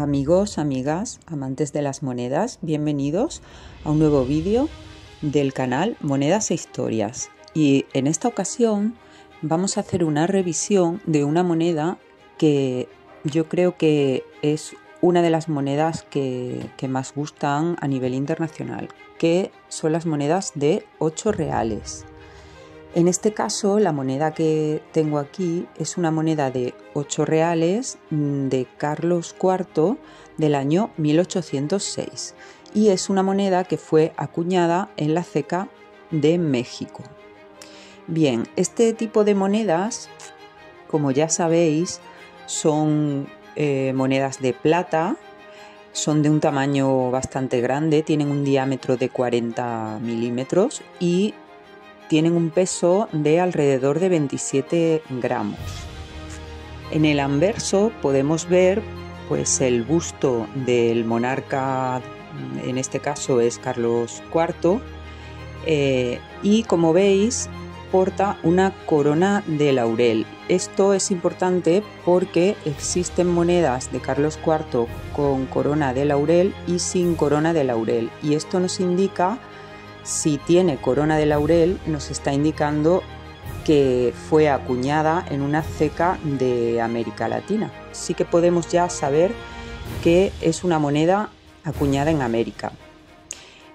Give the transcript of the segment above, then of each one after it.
Amigos, amigas, amantes de las monedas, bienvenidos a un nuevo vídeo del canal Monedas e Historias. Y en esta ocasión vamos a hacer una revisión de una moneda que yo creo que es una de las monedas que más gustan a nivel internacional, que son las monedas de 8 reales. En este caso, la moneda que tengo aquí es una moneda de 8 reales de Carlos IV del año 1806 y es una moneda que fue acuñada en la ceca de México. Bien, este tipo de monedas, como ya sabéis, son monedas de plata, son de un tamaño bastante grande, tienen un diámetro de 40 milímetros y tienen un peso de alrededor de 27 gramos. En el anverso podemos ver pues, el busto del monarca, en este caso es Carlos IV, y como veis porta una corona de laurel. Esto es importante porque existen monedas de Carlos IV con corona de laurel y sin corona de laurel, y esto nos indica, si tiene corona de laurel, nos está indicando que fue acuñada en una ceca de América Latina. Sí que podemos ya saber que es una moneda acuñada en América.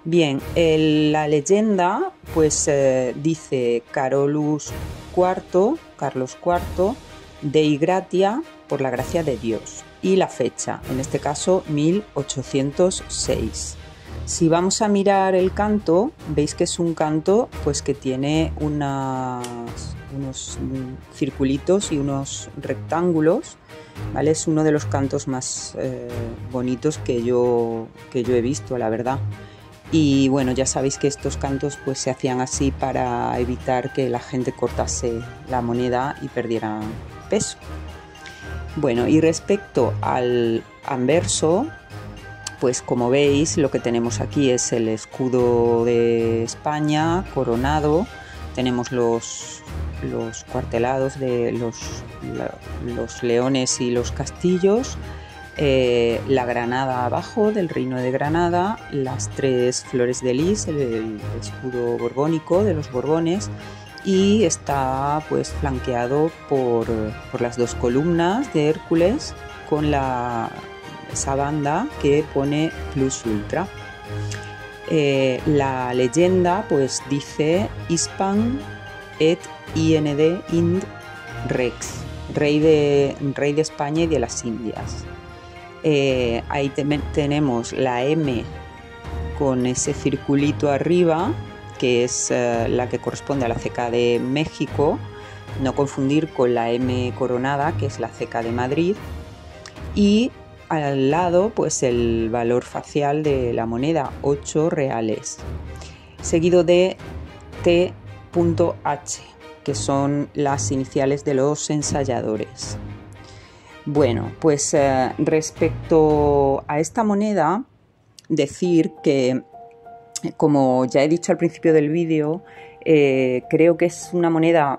Bien, la leyenda pues dice Carolus IV, Carlos IV, Dei gratia, por la gracia de Dios, y la fecha, en este caso 1806. Si vamos a mirar el canto, veis que es un canto pues, que tiene unos circulitos y unos rectángulos, ¿vale? Es uno de los cantos más bonitos que yo he visto, la verdad. Y bueno, ya sabéis que estos cantos pues, se hacían así para evitar que la gente cortase la moneda y perdiera peso. Bueno, y respecto al anverso, pues como veis lo que tenemos aquí es el escudo de España coronado, tenemos los cuartelados de los leones y los castillos, la granada abajo del reino de Granada, las 3 flores de lis, el escudo borbónico de los Borbones, y está pues flanqueado por las 2 columnas de Hércules con esa banda que pone Plus Ultra. La leyenda pues dice Hispam et ind Rex, rey de España y de las Indias. Ahí tenemos la M con ese circulito arriba, que es la que corresponde a la ceca de México, no confundir con la M coronada, que es la ceca de Madrid, y al lado pues el valor facial de la moneda, 8 reales, seguido de T.H, que son las iniciales de los ensayadores. Bueno, pues respecto a esta moneda, decir que, como ya he dicho al principio del vídeo, creo que es una moneda,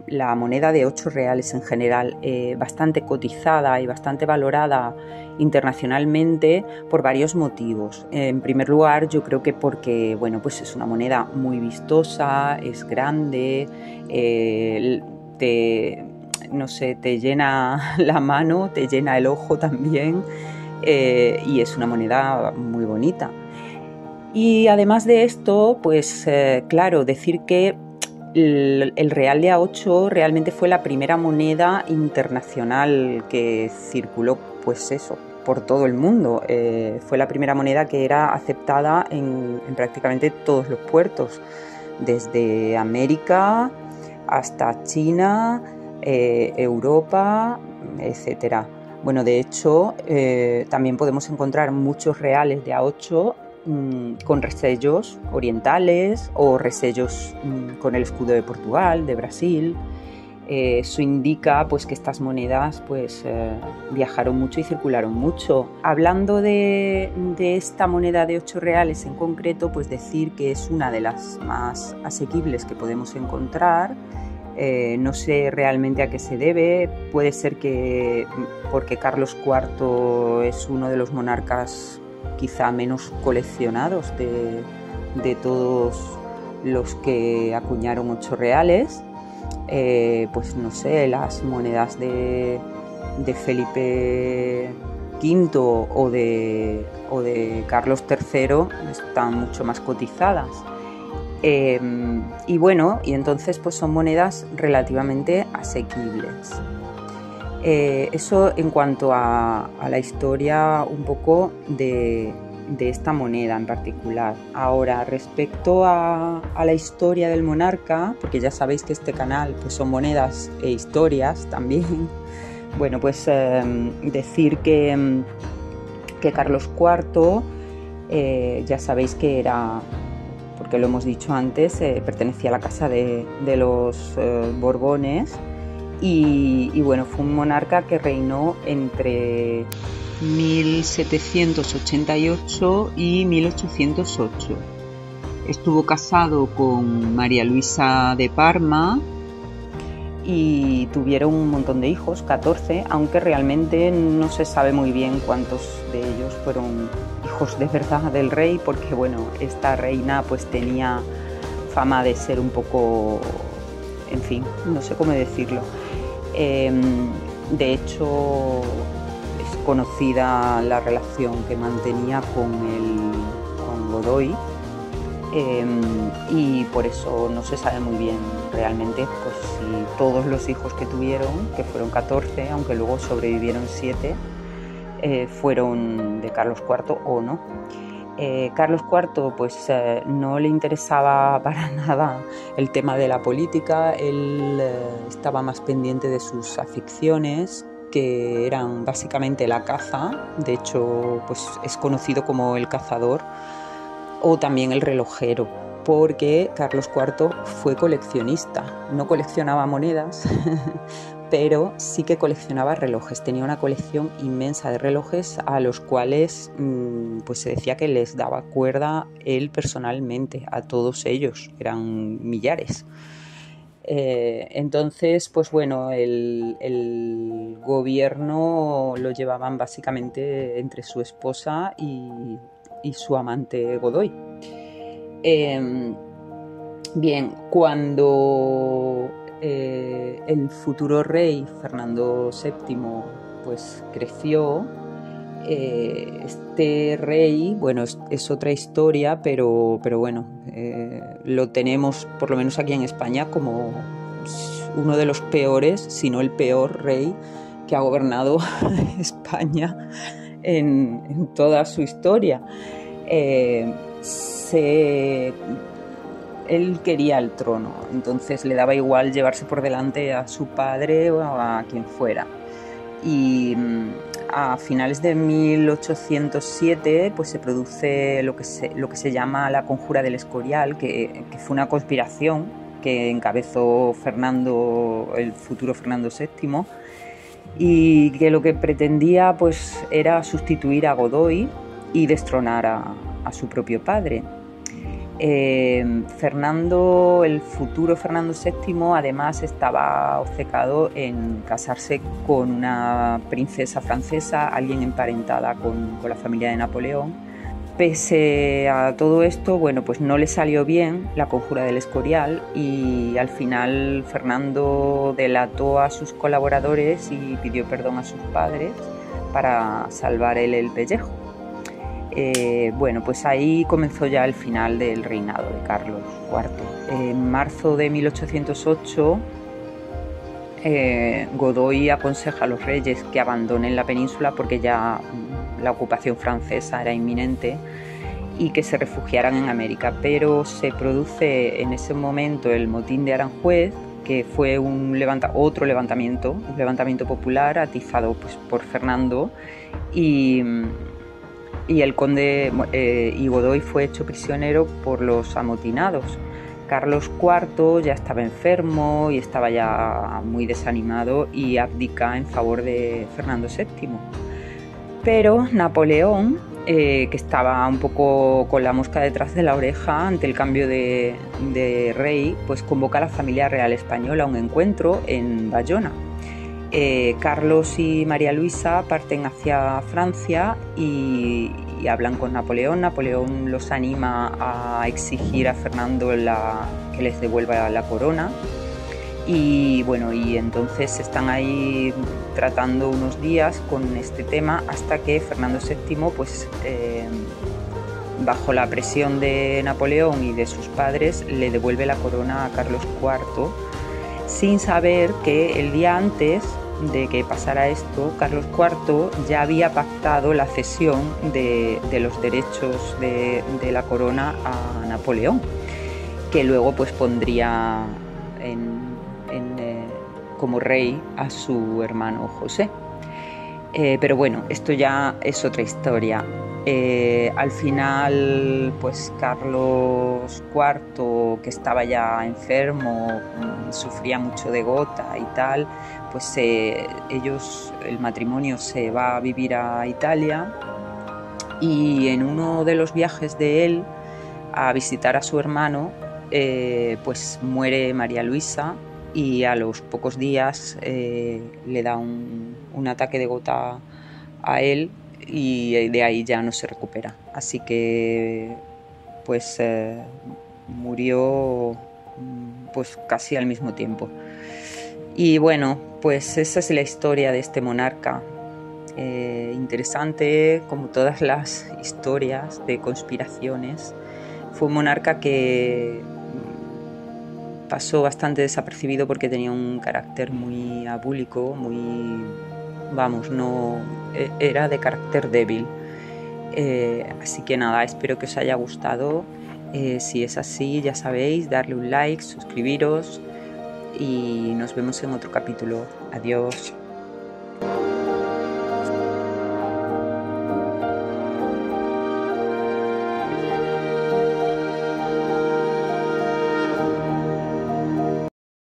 la moneda de 8 reales en general, bastante cotizada y bastante valorada internacionalmente por varios motivos. En primer lugar, yo creo que porque, bueno, pues es una moneda muy vistosa, es grande, te llena la mano, te llena el ojo también, y es una moneda muy bonita. Y además de esto, pues claro, decir que el real de A8 realmente fue la primera moneda internacional que circuló, pues eso, por todo el mundo. Fue la primera moneda que era aceptada en prácticamente todos los puertos, desde América hasta China, Europa, etcétera. Bueno, de hecho, también podemos encontrar muchos reales de A8 con resellos orientales o resellos con el escudo de Portugal, de Brasil. Eso indica pues, que estas monedas pues, viajaron mucho y circularon mucho. Hablando de esta moneda de 8 reales en concreto, pues decir que es una de las más asequibles que podemos encontrar No sé realmente a qué se debe. Puede ser que porque Carlos IV es uno de los monarcas quizá menos coleccionados de todos los que acuñaron 8 reales. Pues no sé, las monedas de Felipe V o de Carlos III están mucho más cotizadas. Y bueno, y entonces pues son monedas relativamente asequibles. Eso en cuanto a la historia un poco de esta moneda en particular. Ahora, respecto a la historia del monarca, porque ya sabéis que este canal pues son monedas e historias también. Bueno, pues decir que Carlos IV, ya sabéis que era, porque lo hemos dicho antes, pertenecía a la casa de los Borbones y bueno, fue un monarca que reinó entre 1788 y 1808. Estuvo casado con María Luisa de Parma y tuvieron un montón de hijos, 14, aunque realmente no se sabe muy bien cuántos de ellos fueron hijos de verdad del rey, porque bueno, esta reina pues tenía fama de ser un poco, en fin, no sé cómo decirlo. De hecho, es conocida la relación que mantenía con Godoy, y por eso no se sabe muy bien realmente pues si todos los hijos que tuvieron, que fueron 14, aunque luego sobrevivieron 7, fueron de Carlos IV o no. Carlos IV pues no le interesaba para nada el tema de la política. Él estaba más pendiente de sus aficiones, que eran básicamente la caza. De hecho pues es conocido como el cazador o también el relojero, porque Carlos IV fue coleccionista. No coleccionaba monedas pero sí que coleccionaba relojes. Tenía una colección inmensa de relojes a los cuales pues se decía que les daba cuerda él personalmente a todos ellos, eran millares. Entonces, pues bueno, el gobierno lo llevaban básicamente entre su esposa y su amante Godoy. Bien, cuando el futuro rey Fernando VII pues creció, este rey, bueno, es otra historia, pero bueno, lo tenemos por lo menos aquí en España como uno de los peores, si no el peor rey que ha gobernado España en toda su historia. Él quería el trono, entonces le daba igual llevarse por delante a su padre o a quien fuera. Y a finales de 1807 pues se produce lo que se llama la Conjura del Escorial, que fue una conspiración que encabezó el futuro Fernando VII, y que lo que pretendía pues era sustituir a Godoy y destronar a su propio padre. El futuro Fernando VII además estaba obcecado en casarse con una princesa francesa, alguien emparentada con la familia de Napoleón. Pese a todo esto, bueno, pues no le salió bien la Conjura del Escorial y al final Fernando delató a sus colaboradores y pidió perdón a sus padres para salvar él el pellejo. Bueno, pues ahí comenzó ya el final del reinado de Carlos IV. En marzo de 1808, Godoy aconseja a los reyes que abandonen la península porque ya la ocupación francesa era inminente y que se refugiaran en América, pero se produce en ese momento el motín de Aranjuez, que fue otro levantamiento popular atizado pues, por Fernando, y el conde y Godoy fue hecho prisionero por los amotinados. Carlos IV ya estaba enfermo y estaba ya muy desanimado y abdica en favor de Fernando VII. Pero Napoleón que estaba un poco con la mosca detrás de la oreja ante el cambio de rey, pues convoca a la familia real española a un encuentro en Bayona. Carlos y María Luisa parten hacia Francia y hablan con Napoleón. Napoleón los anima a exigir a Fernando que les devuelva la corona. Y bueno, y entonces están ahí tratando unos días con este tema hasta que Fernando VII, pues bajo la presión de Napoleón y de sus padres, le devuelve la corona a Carlos IV, sin saber que el día antes de que pasara esto, Carlos IV ya había pactado la cesión de los derechos de la corona a Napoleón, que luego pues pondría como rey a su hermano José. Pero bueno, esto ya es otra historia. Al final, pues Carlos IV, que estaba ya enfermo, sufría mucho de gota y tal, pues el matrimonio se va a vivir a Italia, y en uno de los viajes de él a visitar a su hermano, pues muere María Luisa, y a los pocos días le da un ataque de gota a él, y de ahí ya no se recupera. Así que pues murió pues casi al mismo tiempo. Y bueno, pues esa es la historia de este monarca. Interesante, como todas las historias de conspiraciones. Fue un monarca que pasó bastante desapercibido porque tenía un carácter muy abúlico, era de carácter débil. Así que nada, espero que os haya gustado. Si es así, ya sabéis, darle un like, suscribiros, y nos vemos en otro capítulo. Adiós.